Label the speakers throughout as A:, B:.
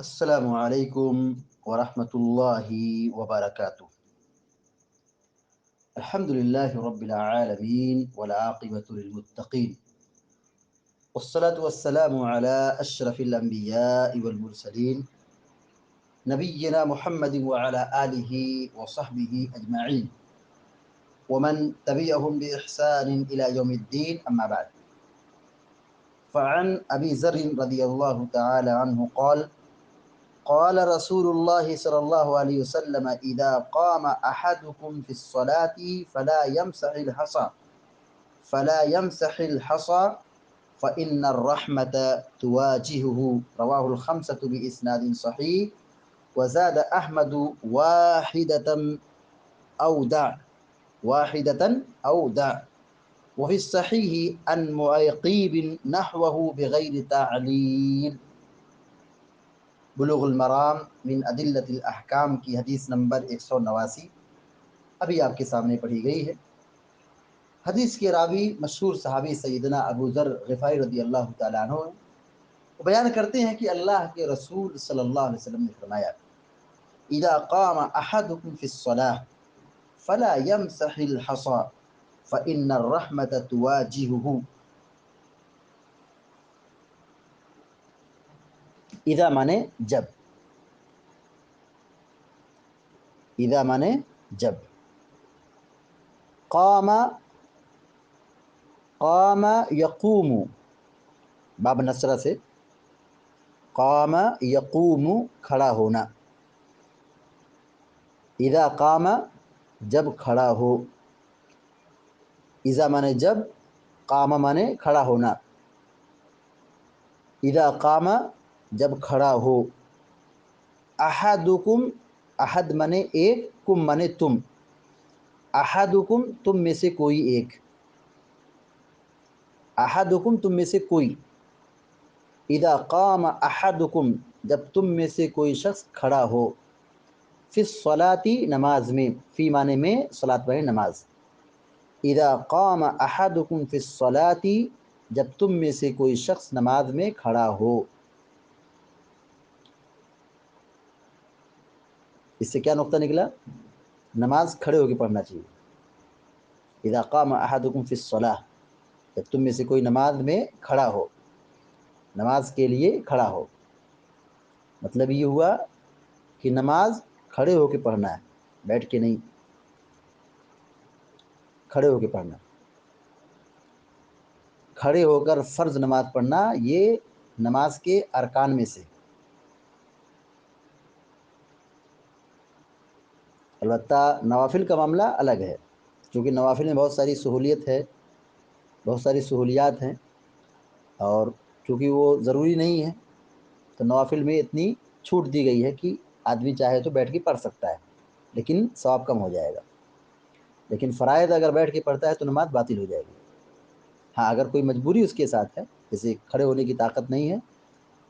A: السلام علیکم ورحمۃ اللہ وبرکاتہ۔ الحمد للہ رب العالمین والعاقبۃ للمتقین والصلاة والسلام علی اشرف الانبیاء والمرسلین نبینا محمد وعلی آلہ وصحبہ اجمعین ومن تبعهم بإحسان إلى يوم الدين أما بعد، فعن أبي ذر رضي الله تعالى عنه قال قال رسول الله صلى الله عليه وسلم إذا قام أحدكم في الصلاة فلا يمسح الحصى فإن الرحمة تواجهه، رواه الخمسة بإسناد صحيح، وزاد أحمد واحدة أو دع، وفي الصحيح عن معيقيب نحوه بغير تعليل۔ بلوغ المرام من ادلت الاحکام کی حدیث نمبر 189 ابھی آپ کے سامنے پڑھی گئی ہے۔ حدیث کے راوی مشہور صحابی سیدنا ابو ذر غفاری رضی اللہ تعالیٰ عنہ ہیں۔ وہ بیان کرتے ہیں کہ اللہ کے رسول صلی اللہ علیہ وسلم نے فرمایا اذا قام احدکم فی الصلاة فلا يمسح الحصى فإن الرحمة تواجهه۔ اذا مانے جب، اذا مانے جب، قام یقوم، باب نصرہ سے قام یقوم کھڑا ہونا، اذا قام جب کھڑا ہو، اذا مانے جب، قام مانے کھڑا ہونا، اذا قام جب کھڑا ہو، احدکم، احد مانے ایک، کم مانے تم، احدکم تم میں سے کوئی ایک، احدکم تم میں سے کوئی، اذا قام احدکم جب تم میں سے کوئی شخص کھڑا ہو، فی الصلاۃ نماز میں، فی معنی میں، صلاۃ معنی نماز، اذا قام احدکم فی الصلاۃ جب تم میں سے کوئی شخص نماز میں کھڑا ہو۔ اس سے کیا نقطہ نکلا؟ نماز کھڑے ہو کے پڑھنا چاہیے۔ اذا قام احدکم فی الصلاۃ جب تم میں سے کوئی نماز میں کھڑا ہو، نماز کے لیے کھڑا ہو، مطلب یہ ہوا کہ نماز کھڑے ہو کے پڑھنا ہے، بیٹھ کے نہیں، کھڑے ہو کے پڑھنا، کھڑے ہو کر فرض نماز پڑھنا یہ نماز کے ارکان میں سے۔ البتہ نوافل کا معاملہ الگ ہے، کیونکہ نوافل میں بہت ساری سہولیت ہے، بہت ساری سہولیات ہیں، اور چونکہ وہ ضروری نہیں ہے تو نوافل میں اتنی چھوٹ دی گئی ہے کہ آدمی چاہے تو بیٹھ کے پڑھ سکتا ہے، لیکن ثواب کم ہو جائے گا۔ لیکن فرائض اگر بیٹھ کے پڑھتا ہے تو نماز باطل ہو جائے گی۔ ہاں اگر کوئی مجبوری اس کے ساتھ ہے، جیسے کھڑے ہونے کی طاقت نہیں ہے،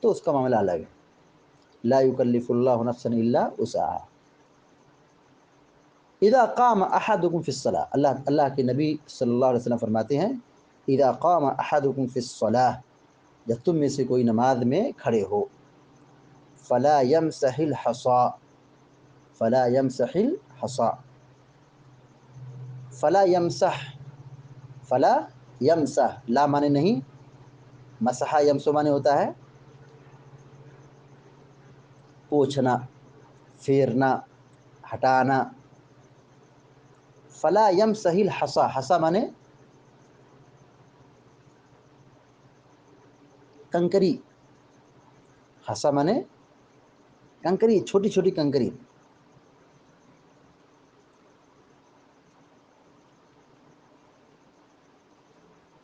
A: تو اس کا معاملہ الگ ہے، لا یکلف اللہ نفسا الا وسعها۔ اذا قام احدکم فی الصلاۃ، اللہ کے نبی صلی اللہ علیہ وسلم فرماتے ہیں اذا قام احدکم فی الصلاۃ جب تم میں سے کوئی نماز میں کھڑے ہو، فلا یمسح الحصى، فلا یمسح الحصى، فلا یمسح، فلا یمسح، لا مانے نہیں، مسح یمسو مانے ہوتا ہے پوچھنا، پھیرنا، ہٹانا۔ فلا یمسح الحصى، حصى مانے کنکری، حصى مانے کنکری، چھوٹی چھوٹی کنکری۔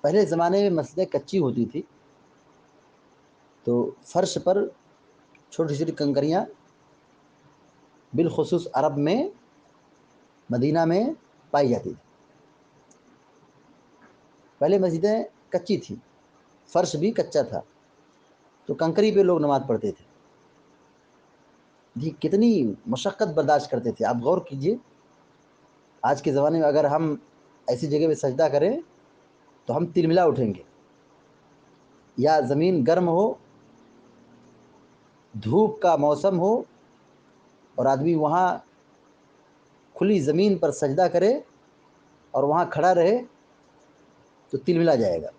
A: پہلے زمانے میں مسجدیں کچی ہوتی تھی تو فرش پر چھوٹی چھوٹی کنکریاں، بالخصوص عرب میں، مدینہ میں پائی جاتی تھی۔ پہلے مسجدیں کچی تھی، فرش بھی کچا تھا، تو کنکری پہ لوگ نماز پڑھتے تھے۔ جی کتنی مشقت برداشت کرتے تھے، آپ غور کیجئے، آج کے زمانے میں اگر ہم ایسی جگہ پہ سجدہ کریں تو ہم تلملا اٹھیں گے، یا زمین گرم ہو، دھوپ کا موسم ہو اور آدمی وہاں کھلی زمین پر سجدہ کرے اور وہاں کھڑا رہے تو تل ملا جائے گا.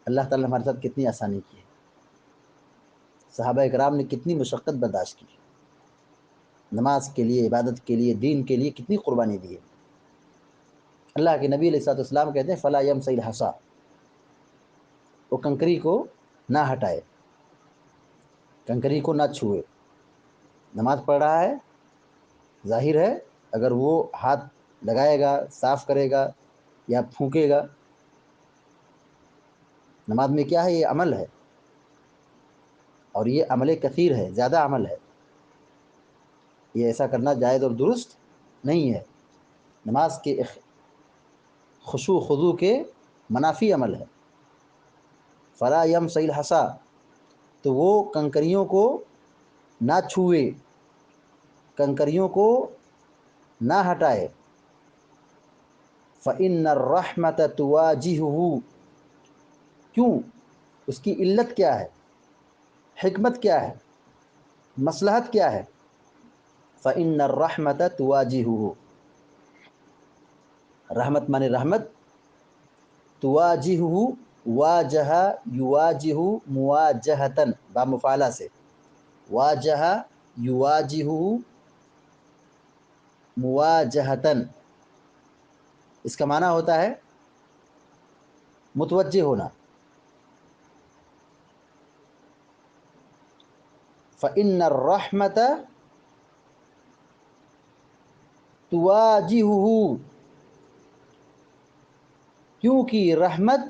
A: اللہ تعالیٰ نے ہمارے ساتھ کتنی آسانی کی ہے. صحابہ کرام نے کتنی مشقت برداشت کی، نماز کے لیے، عبادت کے لیے، دین کے لیے کتنی قربانی دی ہے. اللہ کے نبی علیہ الصلوۃ والسلام کہتے ہیں فلا یمسح الحصا، وہ کنکری کو نہ ہٹائے، کنکری کو نہ چھوئے. نماز پڑھ رہا ہے، ظاہر ہے اگر وہ ہاتھ لگائے گا، صاف کرے گا یا پھونکے گا، نماز میں کیا ہے؟ یہ عمل ہے، اور یہ عمل کثیر ہے، زیادہ عمل ہے. یہ ایسا کرنا جائز اور درست نہیں ہے. نماز کے خشوع خضوع کے منافی عمل ہے. فلا یمسح الحصا، تو وہ کنکریوں کو نہ چھوئے، کنکریوں کو نہ ہٹائے. فإن الرحمة تواجهه، کیوں؟ اس کی علت کیا ہے، حکمت کیا ہے، مصلحت کیا ہے؟ فإن الرحمة تواجهه، رحمت مانے رحمت، تواجہہ، واجہ یواجہ مواجہتن، بامفعلہ سے، واجہ یواجہ مواجہتن، اس کا معنی ہوتا ہے متوجہ ہونا. فإن الرحمة تواجہہ، کیونکہ رحمت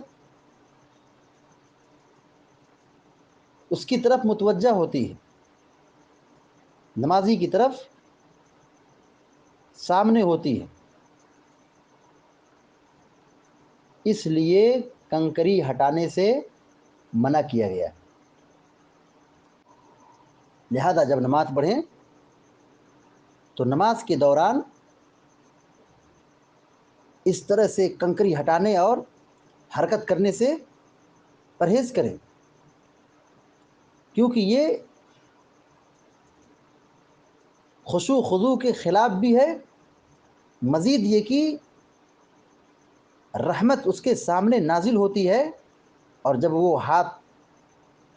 A: اس کی طرف متوجہ ہوتی ہے، نمازی کی طرف سامنے ہوتی ہے. اس لیے کنکری ہٹانے سے منع کیا گیا. لہذا جب نماز پڑھیں تو نماز کے دوران اس طرح سے کنکری ہٹانے اور حرکت کرنے سے پرہیز کریں، کیونکہ یہ خشوع خضوع کے خلاف بھی ہے. مزید یہ کہ رحمت اس کے سامنے نازل ہوتی ہے، اور جب وہ ہاتھ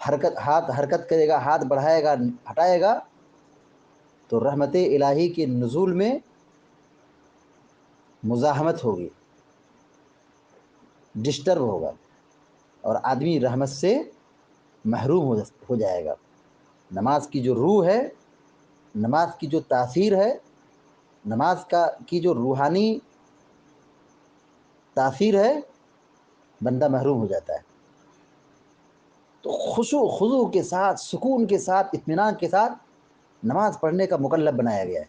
A: حرکت کرے گا، ہاتھ بڑھائے گا، ہٹائے گا، تو رحمت الہی کے نزول میں مزاحمت ہوگی، ڈسٹرب ہوگا، اور آدمی رحمت سے محروم ہو جائے گا. نماز کی جو روح ہے، نماز کی جو تاثیر ہے، نماز کی جو روحانی تاثیر ہے، بندہ محروم ہو جاتا ہے. تو خشوع خضوع کے ساتھ، سکون کے ساتھ، اطمینان کے ساتھ نماز پڑھنے کا مکلف بنایا گیا ہے.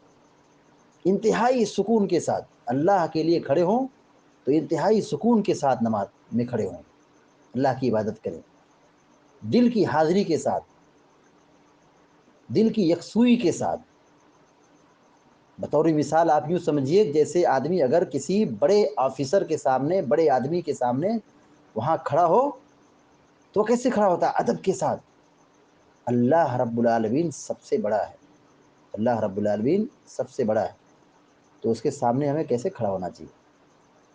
A: انتہائی سکون کے ساتھ اللہ کے لیے کھڑے ہوں تو انتہائی سکون کے ساتھ نماز میں کھڑے ہوں، اللہ کی عبادت کریں، دل کی حاضری کے ساتھ، دل کی یکسوئی کے ساتھ. بطور مثال آپ یوں سمجھیے جیسے آدمی اگر کسی بڑے آفیسر کے سامنے، بڑے آدمی کے سامنے وہاں کھڑا ہو تو کیسے کھڑا ہوتا ہے؟ ادب کے ساتھ. اللہ رب العالمین سب سے بڑا ہے، اللہ رب العالمین سب سے بڑا ہے، تو اس کے سامنے ہمیں کیسے کھڑا ہونا چاہیے؟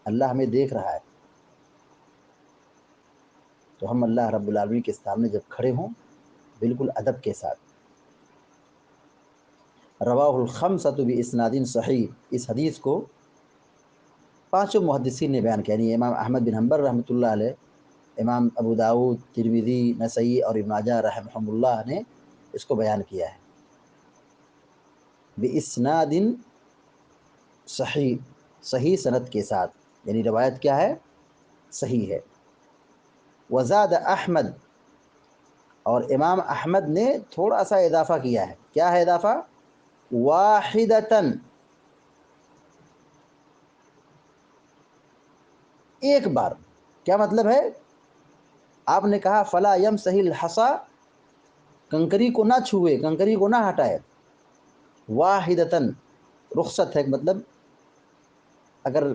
A: اللہ ہمیں دیکھ رہا ہے، تو ہم اللہ رب العالمین کے سامنے جب کھڑے ہوں بالکل ادب کے ساتھ. رواہ الخمسۃ باسناد صحیح، اس حدیث کو پانچوں محدثین نے بیان کیا، یعنی امام احمد بن حنبل رحمۃ اللہ علیہ، امام ابو داؤد، ترمذی، نسائی اور ابن ماجہ رحمہم اللہ نے اس کو بیان کیا ہے باسناد صحیح، صحیح سند کے ساتھ، یعنی روایت کیا ہے؟ صحیح ہے. وزاد احمد، اور امام احمد نے تھوڑا سا اضافہ کیا ہے. کیا ہے اضافہ؟ واحدتاً، ایک بار. کیا مطلب ہے؟ آپ نے کہا فلا یمسح الحصا، کنکری کو نہ چھوئے، کنکری کو نہ ہٹائے. واحدتاً رخصت ہے، مطلب اگر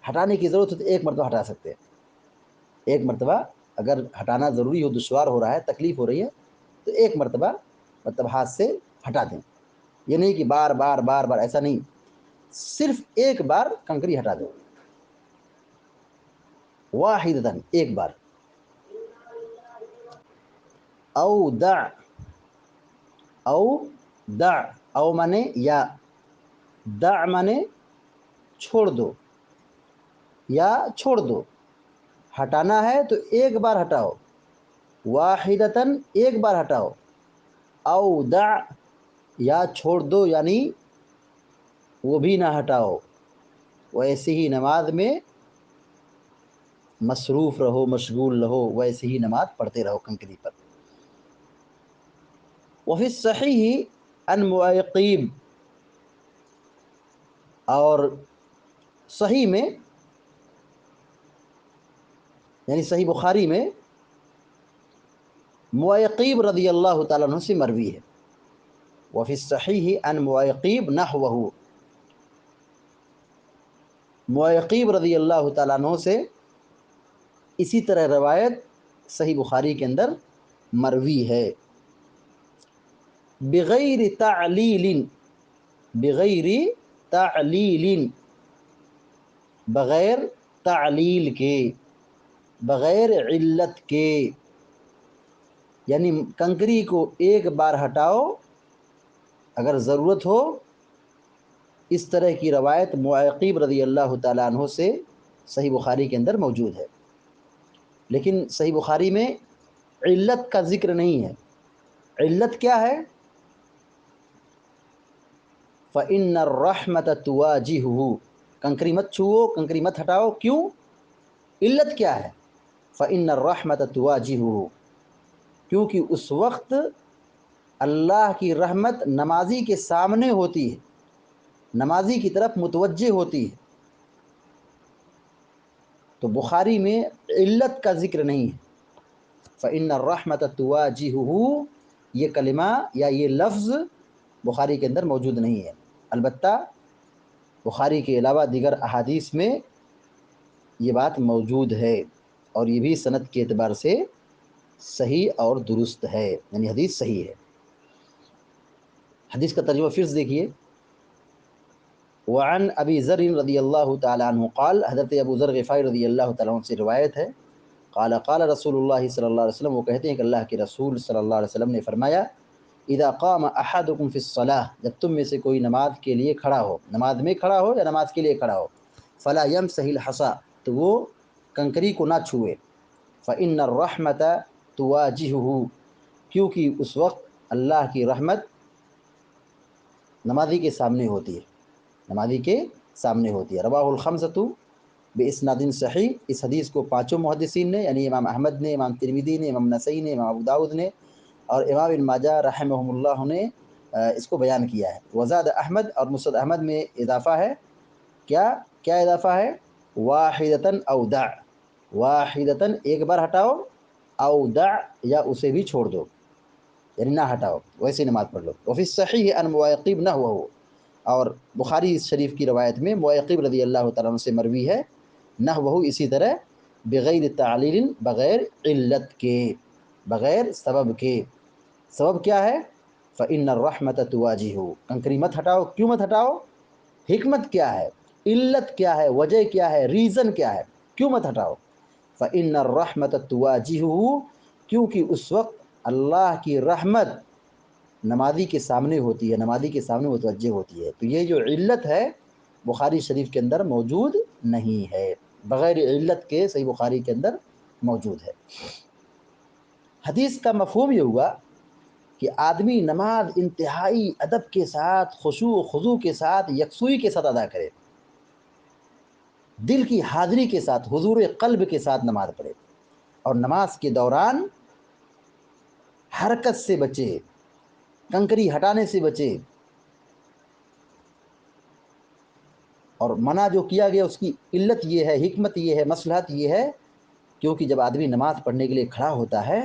A: ہٹانے کی ضرورت ہے تو ایک مرتبہ ہٹا سکتے ہیں، ایک مرتبہ اگر ہٹانا ضروری ہو، دشوار ہو رہا ہے، تکلیف ہو رہی ہے، تو ایک مرتبہ مطلب ہاتھ سے ہٹا دیں. یہ نہیں کہ بار بار بار بار، ایسا نہیں، صرف ایک بار کنکری ہٹا دیں، واحدتاً، ایک بار. او دع، او دع، او مانے یا، دع مانے چھوڑ دو یا چھوڑ دو. ہٹانا ہے تو ایک بار ہٹاؤ، واحدتاً، ایک بار ہٹاؤ. او دع، یا چھوڑ دو یعنی وہ بھی نہ ہٹاؤ. ویسے ہی نماز میں مصروف رہو، مشغول رہو، ویسے ہی نماز پڑھتے رہو کنکری پر. وفی الصحیح عن معیقیب، اور صحیح میں یعنی صحیح بخاری میں معیقیب رضی اللہ تعالیٰ عنہ سے مروی ہے. وفی الصحیح عن معیقیب نحوہ، معیقیب رضی اللہ تعالیٰ عنہ سے اسی طرح روایت صحیح بخاری کے اندر مروی ہے. بغیر تعلیل، بغیر تعلیل، بغیر تعلیل کے، بغیر علت کے. یعنی کنکری کو ایک بار ہٹاؤ اگر ضرورت ہو. اس طرح کی روایت معیقیب رضی اللہ تعالیٰ عنہ سے صحیح بخاری کے اندر موجود ہے. لیکن صحیح بخاری میں علت کا ذکر نہیں ہے. علت کیا ہے؟ فَإِنَّ الرَّحْمَةَ تُوَاجِهُهُ، کنکری مت چھوؤ، کنکری مت ہٹاؤ. کیوں؟ علت کیا ہے؟ فَإِنَّ الرَّحْمَةَ تُوَاجِهُهُ، کیونکہ اس وقت اللہ کی رحمت نمازی کے سامنے ہوتی ہے، نمازی کی طرف متوجہ ہوتی ہے. تو بخاری میں علت کا ذکر نہیں ہے. فَإِنَّ الرَّحْمَةَ تُوَاجِهُهُ، یہ کلمہ یا یہ لفظ بخاری کے اندر موجود نہیں ہے. البتہ بخاری کے علاوہ دیگر احادیث میں یہ بات موجود ہے، اور یہ بھی سند کے اعتبار سے صحیح اور درست ہے، یعنی حدیث صحیح ہے. حدیث کا ترجمہ پھر سے دیکھیے. وعن ابی ذر رضی اللہ تعالیٰ عنہ قال، حضرت ابو ذر غفاری رضی اللہ تعالیٰ عنہ سے روایت ہے، قال قال رسول اللہ صلی اللہ علیہ وسلم، وہ کہتے ہیں کہ اللہ کے رسول صلی اللہ علیہ وسلم نے فرمایا، اذا قام احدکم فی الصلاۃ، جب تم میں سے کوئی نماز کے لیے کھڑا ہو، نماز میں کھڑا ہو یا نماز کے لیے کھڑا ہو، فلا یمسح الحصى، تو وہ کنکری کو نہ چھوئے. فإن الرحمة تواجهه، کیونکہ اس وقت اللہ کی رحمت نمازی کے سامنے ہوتی ہے، نمازی کے سامنے ہوتی ہے. رواہ الخمسۃ باسناد صحیح، اس حدیث کو پانچوں محدثین نے، یعنی امام احمد نے، امام ترمذی نے، امام نسائی نے، امام ابو داؤد نے اور امام ابن ماجہ رحمہم اللہ نے اس کو بیان کیا ہے. وزاد احمد، اور مسند احمد میں اضافہ ہے. کیا اضافہ ہے؟ واحدتاً او دع، واحدتاً، ایک بار ہٹاؤ، او دع، یا اسے بھی چھوڑ دو، یعنی نہ ہٹاؤ، ویسے نماز پڑھ لو. وفی الصحیح عن معیقیب نحوہ، اور بخاری شریف کی روایت میں معیقیب رضی اللہ تعالیٰ عنہ سے مروی ہے، نحوہ، اسی طرح، بغیر تعلیل، بغیر علت کے، بغیر سبب کے. سبب کیا ہے؟ فإن الرحمة تواجهه، کنکری مت ہٹاؤ. کیوں مت ہٹاؤ؟ حکمت کیا ہے، علت کیا ہے، وجہ کیا ہے، ریزن کیا ہے، کیوں مت ہٹاؤ؟ فإن الرحمة تواجهه، کیونکہ اس وقت اللہ کی رحمت نمازی کے سامنے ہوتی ہے، نمازی کے سامنے متوجہ ہوتی ہے. تو یہ جو علت ہے بخاری شریف کے اندر موجود نہیں ہے، بغیر علت کے صحیح بخاری کے اندر موجود ہے. حدیث کا مفہوم یہ ہوا کہ آدمی نماز انتہائی ادب کے ساتھ، خشوع و خضوع کے ساتھ، یکسوئی کے ساتھ ادا کرے، دل کی حاضری کے ساتھ، حضور قلب کے ساتھ نماز پڑھے، اور نماز کے دوران حرکت سے بچے، کنکری ہٹانے سے بچے. اور منع جو کیا گیا اس کی علت یہ ہے، حکمت یہ ہے، مصلحت یہ ہے، کیونکہ جب آدمی نماز پڑھنے کے لیے کھڑا ہوتا ہے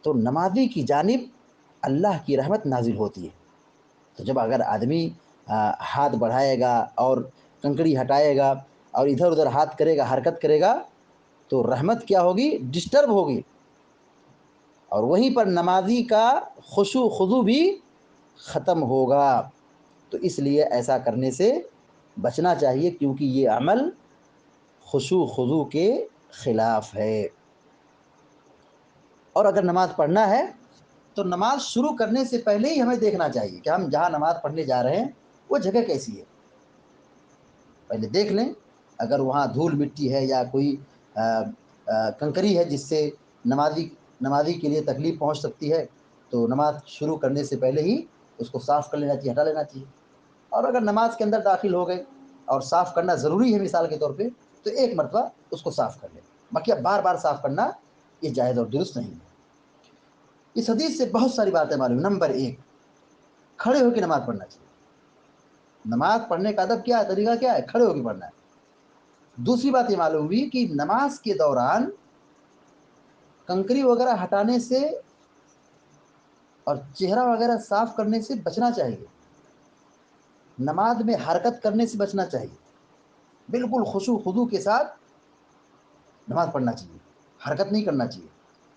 A: تو نمازی کی جانب اللہ کی رحمت نازل ہوتی ہے. تو جب اگر آدمی ہاتھ بڑھائے گا اور کنکری ہٹائے گا اور ادھر ادھر ہاتھ کرے گا، حرکت کرے گا، تو رحمت کیا ہوگی؟ ڈسٹرب ہوگی، اور وہیں پر نمازی کا خشوع خضوع بھی ختم ہوگا۔ تو اس لیے ایسا کرنے سے بچنا چاہیے، کیونکہ یہ عمل خشوع خضوع کے خلاف ہے۔ اور اگر نماز پڑھنا ہے تو نماز شروع کرنے سے پہلے ہی ہمیں دیکھنا چاہیے کہ ہم جہاں نماز پڑھنے جا رہے ہیں وہ جگہ کیسی ہے، پہلے دیکھ لیں۔ اگر وہاں دھول مٹی ہے یا کوئی کنکری ہے جس سے نمازی کے لیے تکلیف پہنچ سکتی ہے، تو نماز شروع کرنے سے پہلے ہی اس کو صاف کر لینا چاہیے، ہٹا لینا چاہیے۔ اور اگر نماز کے اندر داخل ہو گئے اور صاف کرنا ضروری ہے مثال کے طور پہ، تو ایک مرتبہ اس کو صاف کر لیں، باقی اب بار بار صاف کرنا یہ جائز اور درست نہیں ہے۔ اس حدیث سے بہت ساری باتیں معلوم۔ نمبر 1، کھڑے ہو کے نماز پڑھنا چاہیے۔ نماز پڑھنے کا ادب کیا ہے، طریقہ کیا ہے؟ کھڑے ہو کے پڑھنا ہے۔ دوسری بات یہ معلوم ہوئی کہ نماز کے دوران کنکری وغیرہ ہٹانے سے اور چہرہ وغیرہ صاف کرنے سے بچنا چاہیے، نماز میں حرکت کرنے سے بچنا چاہیے، بالکل خشوع خضوع کے ساتھ نماز پڑھنا چاہیے، حرکت نہیں کرنا چاہیے،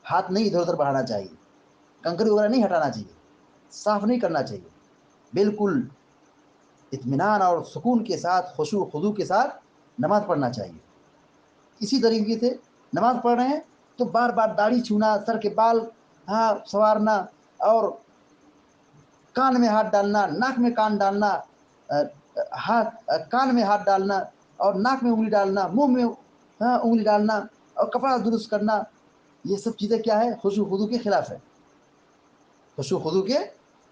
A: ہاتھ نہیں ادھر ادھر بڑھانا چاہیے، کنکری وغیرہ نہیں ہٹانا چاہیے، صاف نہیں کرنا چاہیے، بالکل اطمینان اور سکون کے ساتھ خشوع خضوع کے ساتھ نماز پڑھنا چاہیے۔ اسی طریقے سے نماز پڑھ رہے ہیں تو بار بار داڑھی چھونا، سر کے بال سنوارنا، اور کان میں ہاتھ ڈالنا، ناک میں کان ڈالنا، کان میں ہاتھ ڈالنا اور ناک میں انگلی ڈالنا، منہ میں انگلی ڈالنا اور کپڑا درست کرنا، یہ سب چیزیں کیا ہے؟ خشوع خضوع کے خلاف ہے، خشوع خضوع کے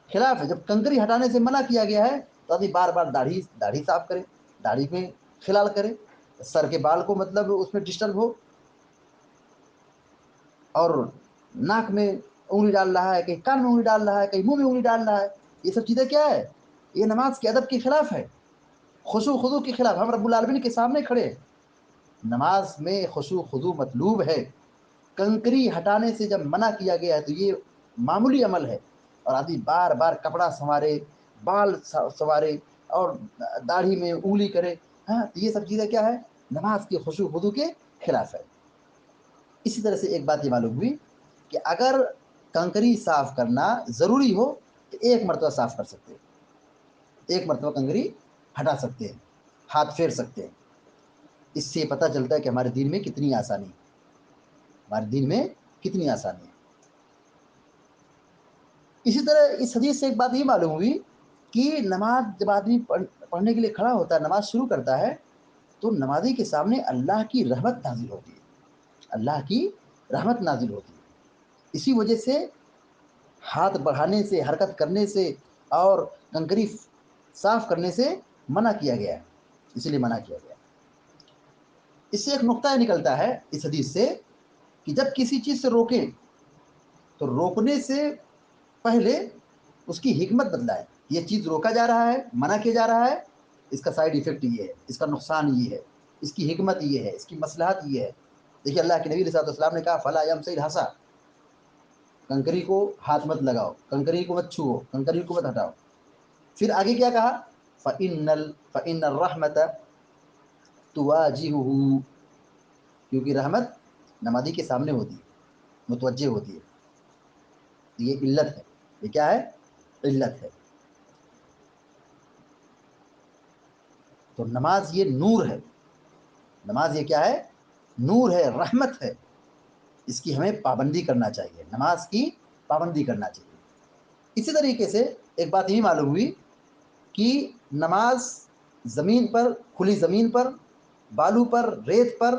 A: خلاف ہے۔ جب کنکری ہٹانے سے منع کیا گیا ہے تو ابھی بار بار داڑھی صاف کرے، داڑھی میں خلال کرے، سر کے بال کو مطلب اس میں ڈسٹرب ہو، اور ناک میں انگلی ڈال رہا ہے، کہیں کان میں انگلی ڈال رہا ہے، کہیں منہ میں انگلی ڈال رہا ہے، یہ سب چیزیں کیا ہے؟ یہ نماز کے ادب کے خلاف ہے، خشوع خضوع کے خلاف۔ ہم رب العالمین کے سامنے کھڑے، نماز میں خشوع خضوع مطلوب ہے۔ کنکری ہٹانے سے جب منع کیا گیا ہے تو یہ معمولی عمل ہے، اور آدمی بار بار کپڑا سنوارے، بال سنوارے اور داڑھی میں انگلی کرے، تو یہ سب چیزیں کیا ہے؟ نماز کے خشوع خضوع کے خلاف ہے۔ اسی طرح سے ایک بات یہ معلوم ہوئی کہ اگر کنکری صاف کرنا ضروری ہو تو ایک مرتبہ صاف کر سکتے ہیں، ایک مرتبہ کنکری ہٹا سکتے ہیں، ہاتھ پھیر سکتے ہیں۔ اس سے پتہ چلتا ہے کہ ہمارے دین میں کتنی آسانی ہے، ہمارے دین میں کتنی آسانی ہے۔ اسی طرح اس حدیث سے ایک بات یہ معلوم ہوئی کہ نماز جب آدمی پڑھنے کے لیے کھڑا ہوتا ہے، نماز شروع کرتا ہے، تو نمازی کے سامنے اللہ کی رحمت نازل ہوتی ہے، اللہ کی رحمت نازل ہوتی ہے۔ اسی وجہ سے ہاتھ بڑھانے سے، حرکت کرنے سے اور کنکری صاف کرنے سے منع کیا گیا ہے، اسی لیے منع کیا گیا۔ اس سے ایک نقطہ نکلتا ہے اس حدیث سے کہ جب کسی چیز سے روکیں تو روکنے سے پہلے اس کی حکمت بتلائیں، یہ چیز روکا جا رہا ہے، منع کیا جا رہا ہے، اس کا سائیڈ ایفیکٹ یہ ہے، اس کا نقصان یہ ہے، اس کی حکمت یہ ہے، اس کی مصلحت یہ ہے۔ دیکھیے اللہ کے نبی علیہ السلام نے کہا فلا یمسح الحصا، کنکری کو ہاتھ مت لگاؤ، کنکری کو مت چھوؤ، کنکری کو مت ہٹاؤ۔ پھر آگے کیا کہا؟ فإن الرحمة تواجهه، کیونکہ رحمت نمازی کے سامنے ہوتی ہے، متوجہ ہوتی ہے۔ یہ علت ہے، یہ کیا ہے؟ علت ہے۔ تو نماز یہ نور ہے، نماز یہ کیا ہے؟ نور ہے، رحمت ہے، اس کی ہمیں پابندی کرنا چاہیے، نماز کی پابندی کرنا چاہیے۔ اسی طریقے سے ایک بات یہ معلوم ہوئی کہ نماز زمین پر، کھلی زمین پر، بالو پر، ریت پر،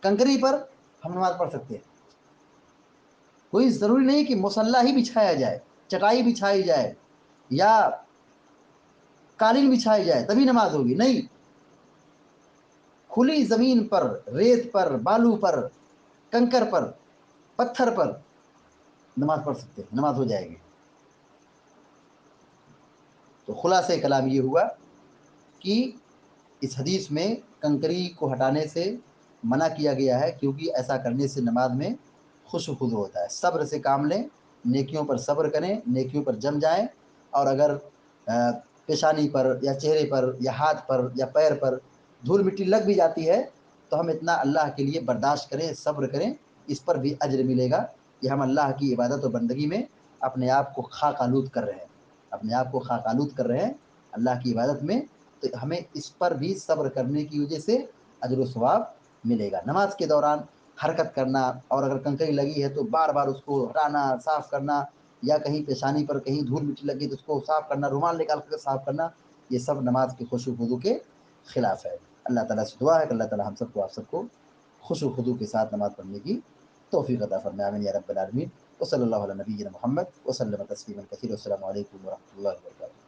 A: کنکری پر ہم نماز پڑھ سکتے ہیں۔ کوئی ضروری نہیں کہ مصلی ہی بچھایا جائے، چٹائی بچھائی جائے یا قالین بچھائی جائے تبھی نماز ہوگی، نہیں، کھلی زمین پر، ریت پر، بالو پر، کنکر پر، پتھر پر نماز پڑھ سکتے ہیں، نماز ہو جائے گی۔ تو خلاصہ کلام یہ ہوا کہ اس حدیث میں کنکری کو ہٹانے سے منع کیا گیا ہے، کیونکہ ایسا کرنے سے نماز میں خشوع خضوع ہوتا ہے۔ صبر سے کام لیں، نیکیوں پر صبر کریں، نیکیوں پر جم جائیں، اور اگر پیشانی پر یا چہرے پر یا ہاتھ پر یا پیر پر دھول مٹی لگ بھی جاتی ہے تو ہم اتنا اللہ کے لیے برداشت کریں، صبر کریں، اس پر بھی اجر ملے گا کہ ہم اللہ کی عبادت و بندگی میں اپنے آپ کو خاک آلود کر رہے ہیں، اپنے آپ کو خاک آلود کر رہے ہیں اللہ کی عبادت میں، تو ہمیں اس پر بھی صبر کرنے کی وجہ سے اجر و ثواب ملے گا۔ نماز کے دوران حرکت کرنا، اور اگر کنکری لگی ہے تو بار بار اس کو ہٹانا، صاف کرنا، یا کہیں پیشانی پر کہیں دھول مٹی لگی تو اس کو صاف کرنا، رومال نکال کر صاف کرنا، یہ سب نماز کے خشوع و خضوع کے خلاف ہے۔ اللہ تعالیٰ سے دعا ہے کہ اللہ تعالیٰ ہم سب کو، آپ سب کو خشوع و خضوع کے ساتھ نماز پڑھنے کی توفیق عطا فرمائے، آمین یا رب العالمین۔ وصلی اللہ علی نبینا محمد وسلم تسلیما کثیرا، والسلام علیکم ورحمۃ اللہ وبرکاتہ۔